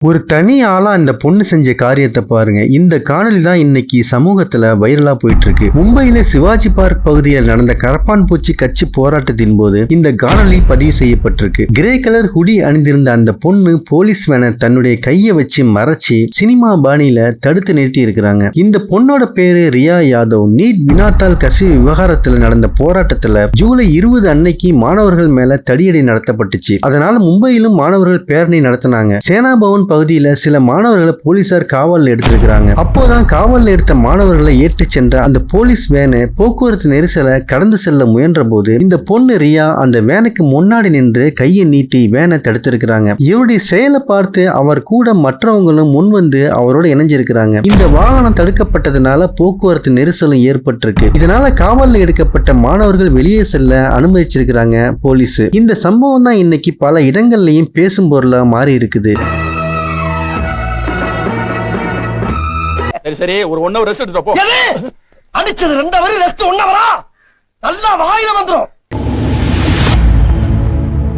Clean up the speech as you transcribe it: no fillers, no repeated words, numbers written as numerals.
ஒரு தனி ஆளா இந்த பொண்ணு செஞ்ச காரியத்தை பாருங்க. இந்த காணொளி தான் இன்னைக்கு சமூகத்துல வைரலா போயிட்டு இருக்கு. மும்பையில சிவாஜி பார்க் பகுதியில் நடந்த கரப்பான் பூச்சி கட்சி போராட்டத்தின் போது இந்த காணொளி பதிவு செய்யப்பட்டிருக்கு. கிரே கலர் ஹுடி அணிந்திருந்த அந்த பொண்ணு போலீஸ் வேனை தன்னுடைய கையை வச்சு மறைச்சு சினிமா பாணியில தடுத்து நிறுத்தி இருக்கிறாங்க. இந்த பொண்ணோட பேரு ரியா யாதவ். நீட் வினாத்தாள் கசிவு விவகாரத்துல நடந்த போராட்டத்துல ஜூலை 20 அன்னைக்கு மாணவர்கள் மேல தடியடி நடத்தப்பட்டுச்சு. அதனால மும்பையிலும் மாணவர்கள் பேரணி நடத்தினாங்க. சேனா பவன் பகுதியில சில மாணவர்களை போலீசார் காவல்ல எடுத்திருக்கிறாங்க. அப்போதான் காவல்ல எடுத்த மாணவர்களை ஏற்றி சென்ற அந்த போலீஸ் வேனை போக்குவரத்து நெரிசலை கடந்து செல்ல முயன்ற போது இந்த பொண்ணு ரியா அந்த வேனுக்கு முன்னாடி நின்று கையை நீட்டி வேனை தடுத்திருக்கிறாங்க. இவருடைய செயலை பார்த்து அவர் கூட மற்றவங்களும் முன் வந்து அவரோட இணைஞ்சிருக்கிறாங்க. இந்த வாகனம் தடுக்கப்பட்டதுனால போக்குவரத்து நெரிசலும் ஏற்பட்டிருக்கு. இதனால காவல்ல எடுக்கப்பட்ட மாணவர்கள் வெளியே செல்ல அனுமதிச்சிருக்கிறாங்க போலீஸ். இந்த சம்பவம் தான் இன்னைக்கு பல இடங்கள்லயும் பேசும் பொருளா மாறி இருக்குது. சரி ஒரு 1 hour ரெஸ்ட் எடுத்துட்டு போ. அடிச்சது 2 hour ரெஸ்ட் 1 hour நல்லா வாயில வந்துரும்.